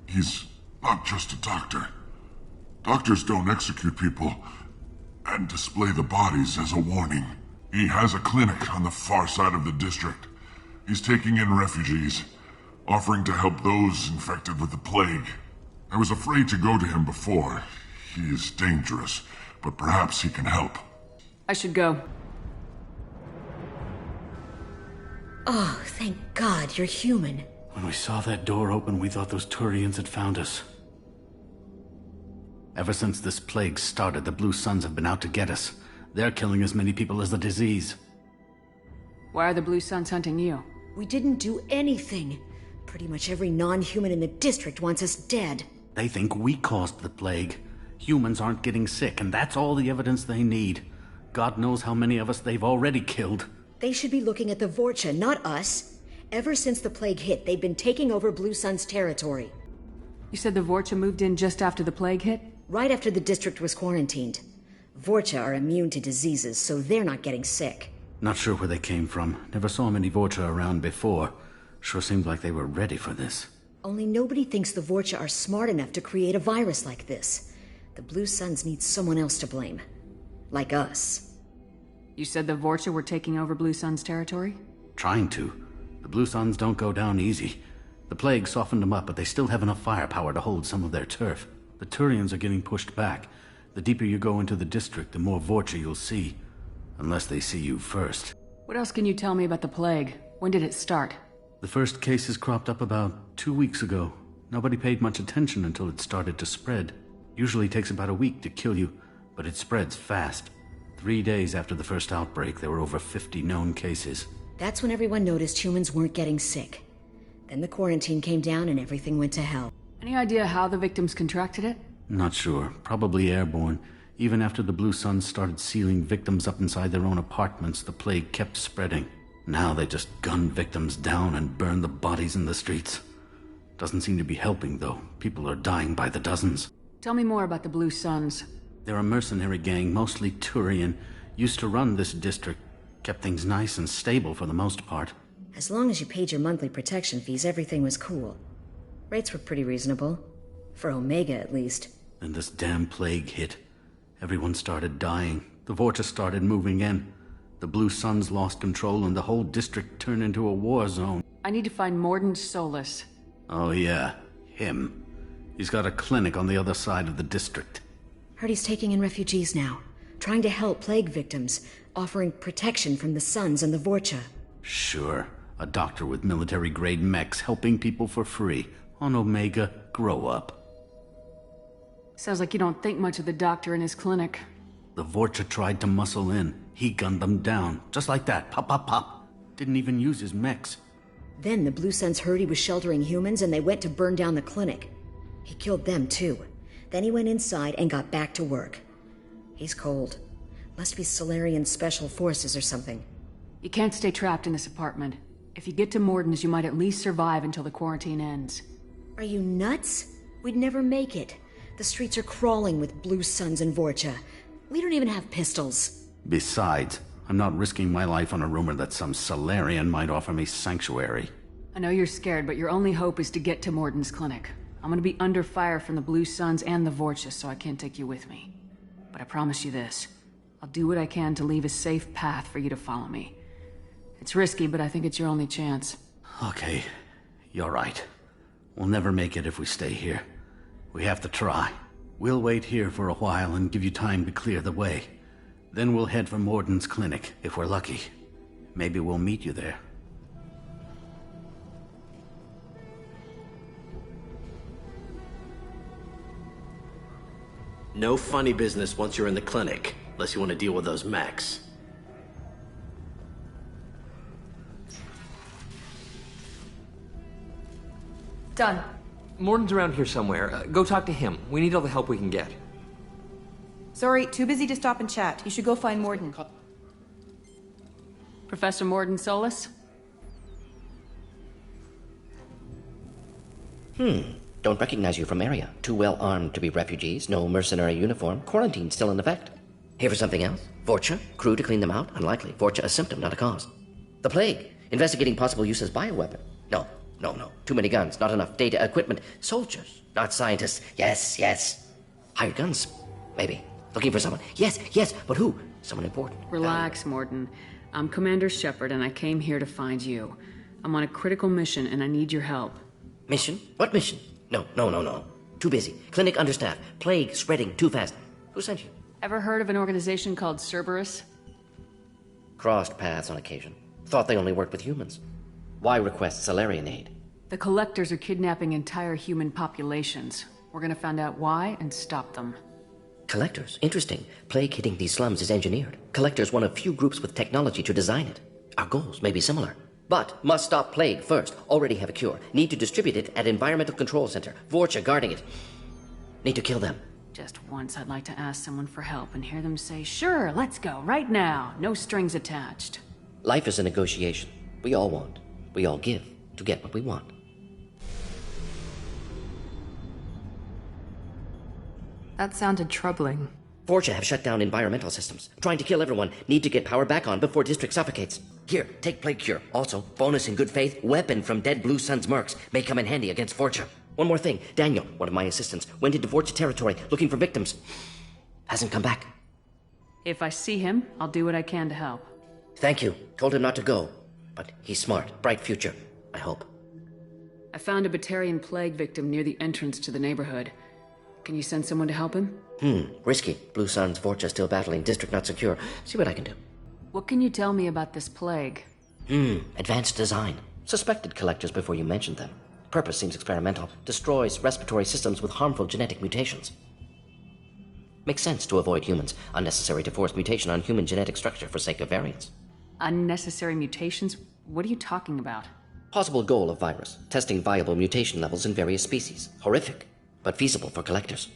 He's not just a doctor. Doctors don't execute people and display the bodies as a warning. He has a clinic on the far side of the district. He's taking in refugees, offering to help those infected with the plague. I was afraid to go to him before. He is dangerous, but perhaps he can help. I should go. Oh, thank God you're human. When we saw that door open, we thought those Turians had found us. Ever since this plague started, the Blue Suns have been out to get us. They're killing as many people as the disease. Why are the Blue Suns hunting you? We didn't do anything. Pretty much every non-human in the district wants us dead. They think we caused the plague. Humans aren't getting sick, and that's all the evidence they need. God knows how many of us they've already killed. They should be looking at the Vorcha, not us. Ever since the plague hit, they've been taking over Blue Sun's territory. You said the Vorcha moved in just after the plague hit? Right after the district was quarantined. Vorcha are immune to diseases, so they're not getting sick. Not sure where they came from. Never saw many Vorcha around before. Sure seemed like they were ready for this. Only nobody thinks the Vorcha are smart enough to create a virus like this. The Blue Suns need someone else to blame. Like us. You said the Vorcha were taking over Blue Sun's territory? Trying to. The Blue Suns don't go down easy. The plague softened them up, but they still have enough firepower to hold some of their turf. The Turians are getting pushed back. The deeper you go into the district, the more Vorcha you'll see. Unless they see you first. What else can you tell me about the plague? When did it start? The first cases cropped up about 2 weeks ago. Nobody paid much attention until it started to spread. Usually takes about a week to kill you, but it spreads fast. 3 days after the first outbreak, there were over 50 known cases. That's when everyone noticed humans weren't getting sick. Then the quarantine came down and everything went to hell. Any idea how the victims contracted it? Not sure. Probably airborne. Even after the Blue Suns started sealing victims up inside their own apartments, the plague kept spreading. Now they just gun victims down and burn the bodies in the streets. Doesn't seem to be helping, though. People are dying by the dozens. Tell me more about the Blue Suns. They're a mercenary gang, mostly Turian. Used to run this district. Kept things nice and stable for the most part. As long as you paid your monthly protection fees, everything was cool. Rates were pretty reasonable. For Omega, at least. Then this damn plague hit. Everyone started dying. The Vorcha started moving in. The Blue Suns lost control and the whole district turned into a war zone. I need to find Morden Solus. Oh yeah, him. He's got a clinic on the other side of the district. Heard he's taking in refugees now. Trying to help plague victims. Offering protection from the Suns and the Vorcha. Sure. A doctor with military-grade mechs helping people for free. On Omega, grow up. Sounds like you don't think much of the doctor in his clinic. The Vorcha tried to muscle in. He gunned them down. Just like that. Pop, pop, pop. Didn't even use his mechs. Then the Blue Suns heard he was sheltering humans and they went to burn down the clinic. He killed them too. Then he went inside and got back to work. He's cold. Must be Solarian Special Forces or something. You can't stay trapped in this apartment. If you get to Morden's, you might at least survive until the quarantine ends. Are you nuts? We'd never make it. The streets are crawling with Blue Suns and Vorcha. We don't even have pistols. Besides, I'm not risking my life on a rumor that some Solarian might offer me sanctuary. I know you're scared, but your only hope is to get to Morden's clinic. I'm gonna be under fire from the Blue Suns and the Vorcha, so I can't take you with me. But I promise you this. I'll do what I can to leave a safe path for you to follow me. It's risky, but I think it's your only chance. Okay, you're right. We'll never make it if we stay here. We have to try. We'll wait here for a while and give you time to clear the way. Then we'll head for Morden's clinic, if we're lucky. Maybe we'll meet you there. No funny business once you're in the clinic, unless you want to deal with those mechs. Done. Morden's around here somewhere. Go talk to him. We need all the help we can get. Sorry, too busy to stop and chat. You should go find Morden. Professor Morden Solus? Don't recognize you from area. Too well armed to be refugees, no mercenary uniform, quarantine still in effect. Here for something else? Vorcha? Crew to clean them out? Unlikely. Vorcha a symptom, not a cause. The plague? Investigating possible use as bioweapon? No. Too many guns, not enough data, equipment. Soldiers, not scientists. Yes. Hired guns, maybe. Looking for someone. Yes, but who? Someone important. Relax, Morden. I'm Commander Shepard, and I came here to find you. I'm on a critical mission, and I need your help. Mission? What mission? No. Too busy. Clinic understaffed. Plague spreading too fast. Who sent you? Ever heard of an organization called Cerberus? Crossed paths on occasion. Thought they only worked with humans. Why request Solarian aid? The Collectors are kidnapping entire human populations. We're gonna find out why and stop them. Collectors? Interesting. Plague hitting these slums is engineered. Collectors one of few groups with technology to design it. Our goals may be similar. But must stop plague first. Already have a cure. Need to distribute it at Environmental Control Center. Vorcha guarding it. Need to kill them. Just once I'd like to ask someone for help and hear them say, sure, let's go, right now. No strings attached. Life is a negotiation. We all want. We all give to get what we want. That sounded troubling. Vorcha have shut down environmental systems. Trying to kill everyone. Need to get power back on before district suffocates. Here, take plague cure. Also, bonus in good faith, weapon from dead Blue Suns mercs. May come in handy against Vorcha. One more thing. Daniel, one of my assistants, went into Vorcha territory looking for victims. Hasn't come back. If I see him, I'll do what I can to help. Thank you. Told him not to go. But he's smart. Bright future. I hope. I found a Batarian plague victim near the entrance to the neighborhood. Can you send someone to help him? Risky. Blue Suns, Vorcha still battling, district not secure. See what I can do. What can you tell me about this plague? Advanced design. Suspected collectors before you mentioned them. Purpose seems experimental. Destroys respiratory systems with harmful genetic mutations. Makes sense to avoid humans. Unnecessary to force mutation on human genetic structure for sake of variants. Unnecessary mutations? What are you talking about? Possible goal of virus. Testing viable mutation levels in various species. Horrific, but feasible for collectors.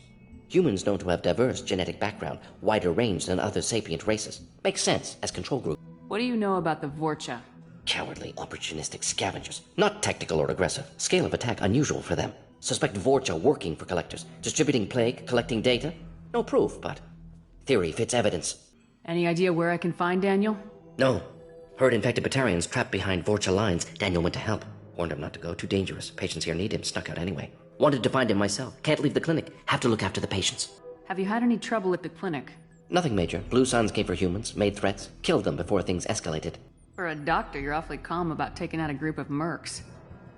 Humans known to have diverse genetic background, wider range than other sapient races. Makes sense as control group. What do you know about the Vorcha? Cowardly, opportunistic scavengers. Not tactical or aggressive. Scale of attack unusual for them. Suspect Vorcha working for collectors. Distributing plague, collecting data. No proof, but theory fits evidence. Any idea where I can find Daniel? No. Heard infected Batarians trapped behind Vorcha lines. Daniel went to help. Warned him not to go. Too dangerous. Patients here need him. Snuck out anyway. Wanted to find him myself. Can't leave the clinic. Have to look after the patients. Have you had any trouble at the clinic? Nothing major. Blue Suns came for humans, made threats, killed them before things escalated. For a doctor, you're awfully calm about taking out a group of mercs.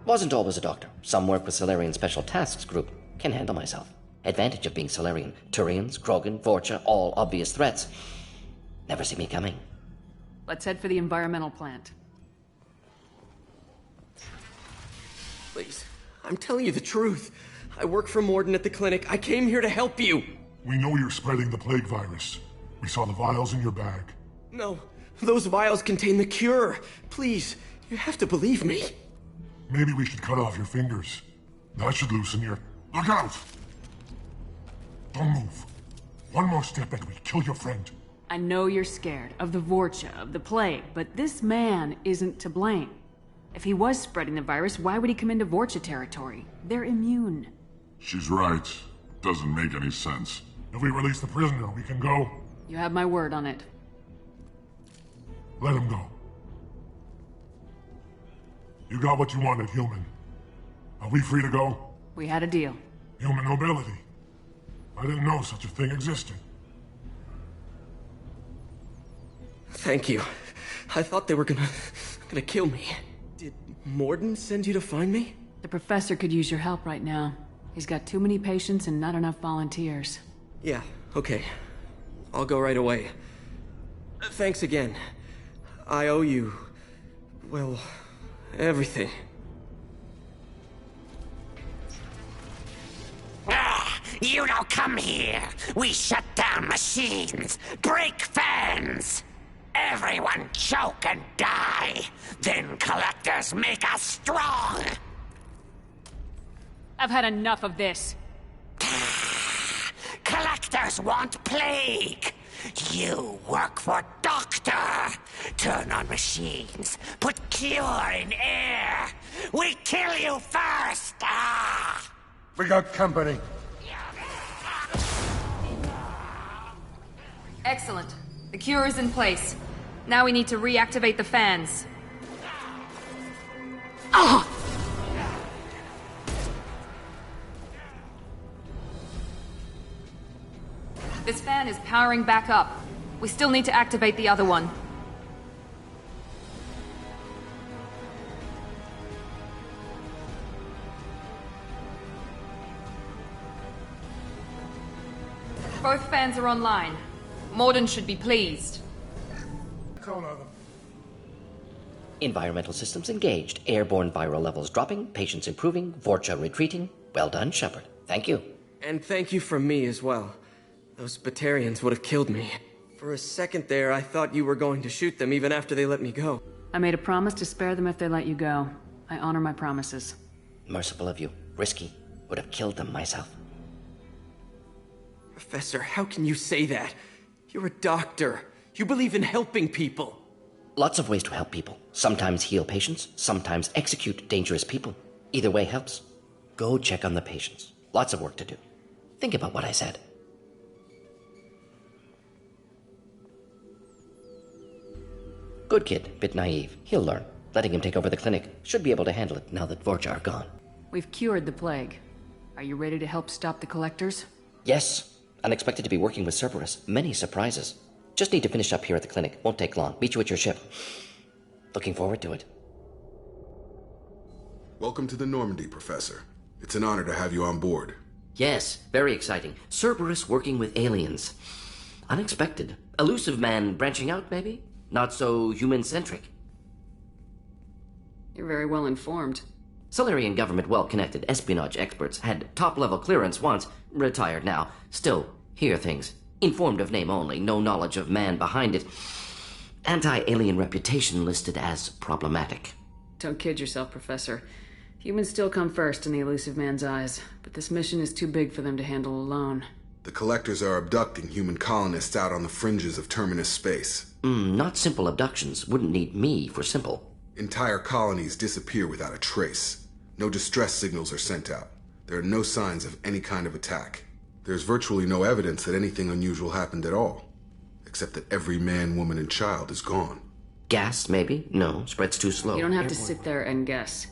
Wasn't always a doctor. Some work with Solarian Special Tasks Group. Can handle myself. Advantage of being Solarian. Turians, Krogan, Vorcha, all obvious threats. Never see me coming. Let's head for the environmental plant. Please, I'm telling you the truth. I work for Morden at the clinic. I came here to help you. We know you're spreading the plague virus. We saw the vials in your bag. No, those vials contain the cure. Please, you have to believe me. Maybe we should cut off your fingers. That should loosen your... Look out! Don't move. One more step and we kill your friend. I know you're scared of the Vorcha, of the plague, but this man isn't to blame. If he was spreading the virus, why would he come into Vorcha territory? They're immune. She's right. Doesn't make any sense. If we release the prisoner, we can go. You have my word on it. Let him go. You got what you wanted, human. Are we free to go? We had a deal. Human nobility. I didn't know such a thing existed. Thank you. I thought they were gonna kill me. Did Morden send you to find me? The professor could use your help right now. He's got too many patients and not enough volunteers. Yeah, okay. I'll go right away. Thanks again. I owe you... well, everything. You don't come here. We shut down machines, break fans. Everyone choke and die. Then collectors make us strong. I've had enough of this. Collectors want plague. You work for Doctor. Turn on machines. Put cure in air. We kill you first. We got company. Excellent. The cure is in place. Now we need to reactivate the fans. Oh! This fan is powering back up. We still need to activate the other one. Both fans are online. Morden should be pleased. Environmental systems engaged. Airborne viral levels dropping. Patients improving. Vorcha retreating. Well done, Shepard. Thank you. And thank you from me as well. Those Batarians would have killed me. For a second there, I thought you were going to shoot them even after they let me go. I made a promise to spare them if they let you go. I honor my promises. Merciful of you. Risky. Would have killed them myself. Professor, how can you say that? You're a doctor. You believe in helping people. Lots of ways to help people. Sometimes heal patients, sometimes execute dangerous people. Either way helps. Go check on the patients. Lots of work to do. Think about what I said. Good kid, bit naive. He'll learn. Letting him take over the clinic. Should be able to handle it now that Vorcha are gone. We've cured the plague. Are you ready to help stop the collectors? Yes. Unexpected to be working with Cerberus. Many surprises. Just need to finish up here at the clinic. Won't take long. Meet you at your ship. Looking forward to it. Welcome to the Normandy, Professor. It's an honor to have you on board. Yes, very exciting. Cerberus working with aliens. Unexpected. Elusive man branching out, maybe? Not so human-centric. You're very well informed. Solarian government well-connected espionage experts had top-level clearance once, retired now. Still, hear things. Informed of name only, no knowledge of man behind it. Anti-alien reputation listed as problematic. Don't kid yourself, Professor. Humans still come first in the elusive man's eyes, but this mission is too big for them to handle alone. The collectors are abducting human colonists out on the fringes of terminus space. Not simple abductions. Wouldn't need me for simple. Entire colonies disappear without a trace. No distress signals are sent out. There are no signs of any kind of attack. There's virtually no evidence that anything unusual happened at all. Except that every man, woman, and child is gone. Gas, maybe? No, spreads too slow. You don't have to sit there and guess.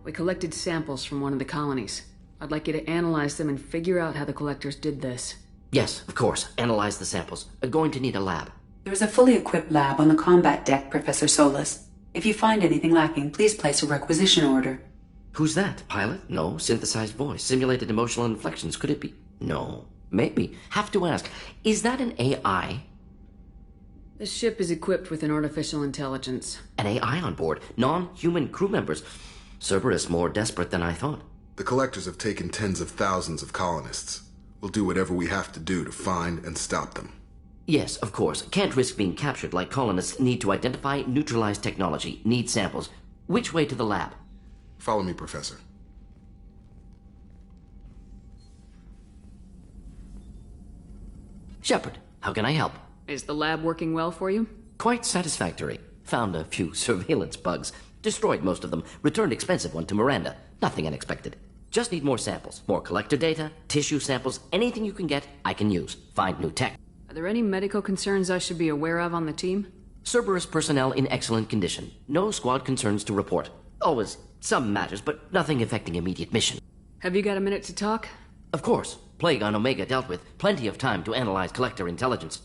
We collected samples from one of the colonies. I'd like you to analyze them and figure out how the collectors did this. Yes, of course. Analyze the samples. Going to need a lab. There's a fully equipped lab on the combat deck, Professor Solus. If you find anything lacking, please place a requisition order. Who's that? Pilot? No. Synthesized voice. Simulated emotional inflections. Could it be? No. Maybe. Have to ask. Is that an AI? This ship is equipped with an artificial intelligence. An AI on board. Non-human crew members. Cerberus more desperate than I thought. The collectors have taken tens of thousands of colonists. We'll do whatever we have to do to find and stop them. Yes, of course. Can't risk being captured like colonists need to identify, neutralize technology, need samples. Which way to the lab? Follow me, Professor. Shepard, how can I help? Is the lab working well for you? Quite satisfactory. Found a few surveillance bugs. Destroyed most of them. Returned expensive one to Miranda. Nothing unexpected. Just need more samples. More collector data, tissue samples, anything you can get, I can use. Find new tech. Are there any medical concerns I should be aware of on the team? Cerberus personnel in excellent condition. No squad concerns to report. Always some matters, but nothing affecting immediate mission. Have you got a minute to talk? Of course. Plague on Omega dealt with. Plenty of time to analyze collector intelligence.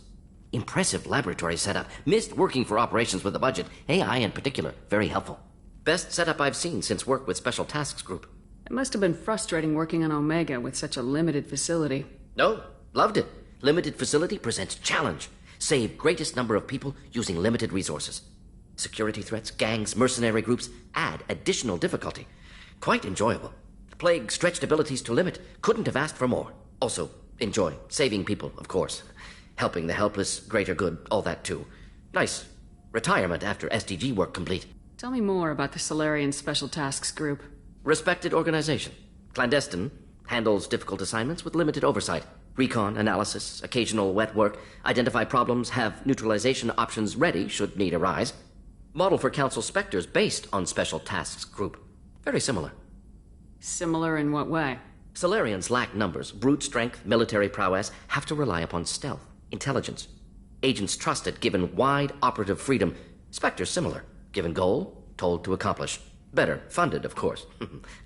Impressive laboratory setup. Missed working for operations with a budget. AI in particular. Very helpful. Best setup I've seen since work with Special Tasks Group. It must have been frustrating working on Omega with such a limited facility. No, loved it. Limited facility presents challenge. Save greatest number of people using limited resources. Security threats, gangs, mercenary groups add additional difficulty. Quite enjoyable. Plague stretched abilities to limit. Couldn't have asked for more. Also, enjoy. Saving people, of course. Helping the helpless, greater good, all that too. Nice. Retirement after SDG work complete. Tell me more about the Solarian Special Tasks Group. Respected organization. Clandestine. Handles difficult assignments with limited oversight. Recon, analysis, occasional wet work. Identify problems, have neutralization options ready should need arise. Model for Council Spectres based on Special Tasks Group. Very similar. Similar in what way? Solarians lack numbers, brute strength, military prowess, have to rely upon stealth, intelligence. Agents trusted, given wide operative freedom. Spectres similar, given goal, told to accomplish. Better, funded, of course.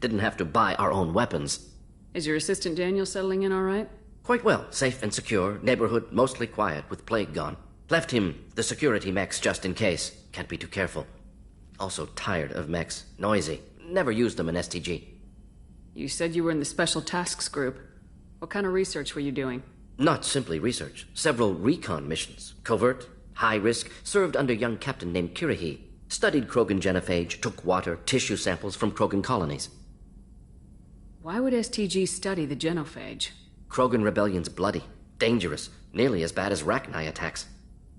Didn't have to buy our own weapons. Is your assistant Daniel settling in all right? Quite well, safe and secure, neighborhood mostly quiet with Plague gone. Left him the security mechs just in case. Can't be too careful. Also tired of mechs, noisy. Never used them in STG. You said you were in the Special Tasks Group. What kind of research were you doing? Not simply research. Several recon missions. Covert, high risk, served under a young captain named Kirahi. Studied Krogan genophage, took water, tissue samples from Krogan colonies. Why would STG study the genophage? Krogan rebellion's bloody, dangerous, nearly as bad as Rachni attacks.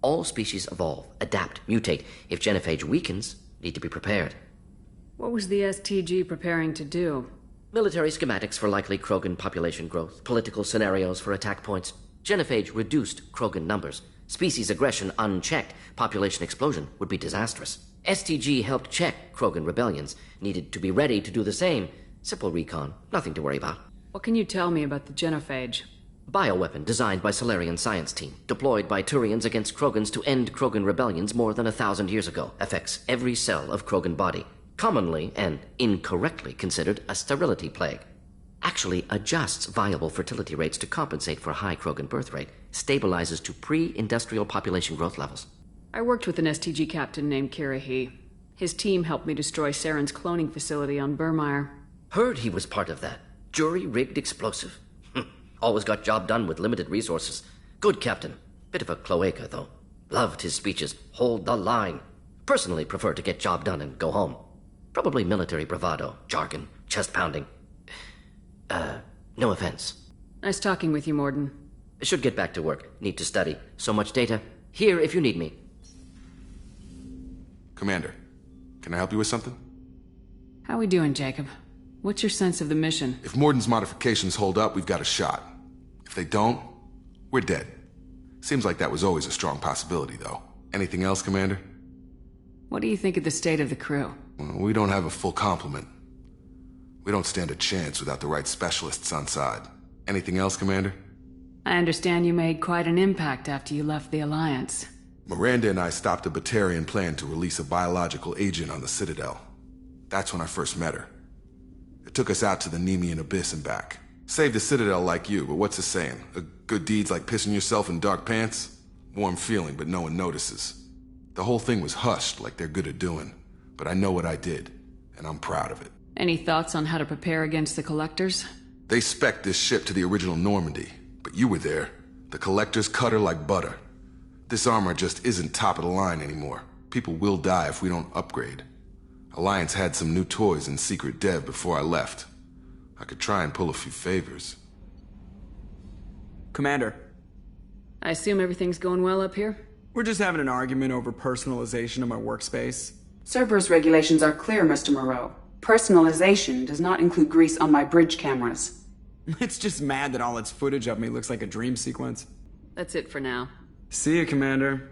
All species evolve, adapt, mutate. If genophage weakens, need to be prepared. What was the STG preparing to do? Military schematics for likely Krogan population growth, political scenarios for attack points. Genophage reduced Krogan numbers. Species aggression unchecked, population explosion would be disastrous. STG helped check Krogan rebellions, needed to be ready to do the same. Simple recon, nothing to worry about. What can you tell me about the genophage? Bioweapon designed by Solarian science team, deployed by Turians against Krogans to end Krogan rebellions more than 1,000 years ago. Affects every cell of Krogan body. Commonly and incorrectly considered a sterility plague. Actually adjusts viable fertility rates to compensate for high Krogan birth rate. Stabilizes to pre-industrial population growth levels. I worked with an STG captain named Kirahi. His team helped me destroy Saren's cloning facility on Burmire. Heard he was part of that. Jury-rigged explosive. Always got job done with limited resources. Good captain. Bit of a cloaca, though. Loved his speeches. Hold the line. Personally prefer to get job done and go home. Probably military bravado, jargon, chest-pounding. No offense. Nice talking with you, Morden. Should get back to work. Need to study. So much data. Here if you need me. Commander, can I help you with something? How we doing, Jacob? What's your sense of the mission? If Morden's modifications hold up, we've got a shot. If they don't, we're dead. Seems like that was always a strong possibility, though. Anything else, Commander? What do you think of the state of the crew? Well, we don't have a full complement. We don't stand a chance without the right specialists on side. Anything else, Commander? I understand you made quite an impact after you left the Alliance. Miranda and I stopped a Batarian plan to release a biological agent on the Citadel. That's when I first met her. It took us out to the Nemean Abyss and back. Saved the Citadel like you, but what's the saying? A good deed's like pissing yourself in dark pants? Warm feeling, but no one notices. The whole thing was hushed like they're good at doing. But I know what I did, and I'm proud of it. Any thoughts on how to prepare against the Collectors? They spec'd this ship to the original Normandy, but you were there. The Collectors cut her like butter. This armor just isn't top of the line anymore. People will die if we don't upgrade. Alliance had some new toys in secret dev before I left. I could try and pull a few favors. Commander. I assume everything's going well up here? We're just having an argument over personalization of my workspace. Cerberus regulations are clear, Mr. Moreau. Personalization does not include grease on my bridge cameras. It's just mad that all its footage of me looks like a dream sequence. That's it for now. See you, Commander.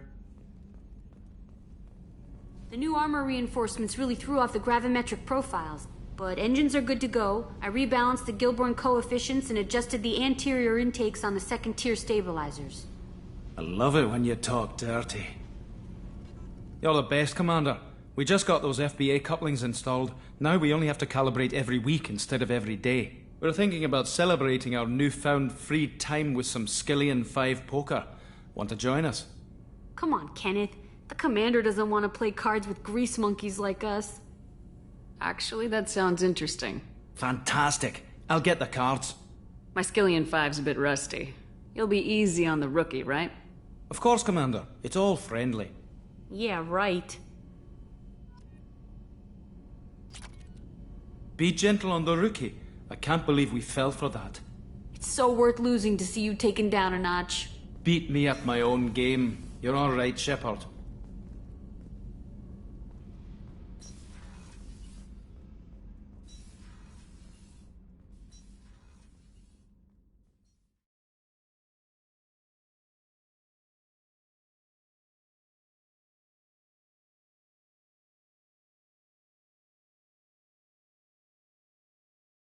The new armor reinforcements really threw off the gravimetric profiles, but engines are good to go. I rebalanced the Gilborn coefficients and adjusted the anterior intakes on the second-tier stabilizers. I love it when you talk dirty. You're the best, Commander. We just got those FBA couplings installed. Now we only have to calibrate every week instead of every day. We're thinking about celebrating our newfound free time with some Skillian 5 poker. Want to join us? Come on, Kenneth. The commander doesn't want to play cards with grease monkeys like us. Actually, that sounds interesting. Fantastic. I'll get the cards. My Skillian 5's a bit rusty. You'll be easy on the rookie, right? Of course, Commander. It's all friendly. Yeah, right. Be gentle on the rookie. I can't believe we fell for that. It's so worth losing to see you taken down a notch. Beat me at my own game. You're all right, Shepard.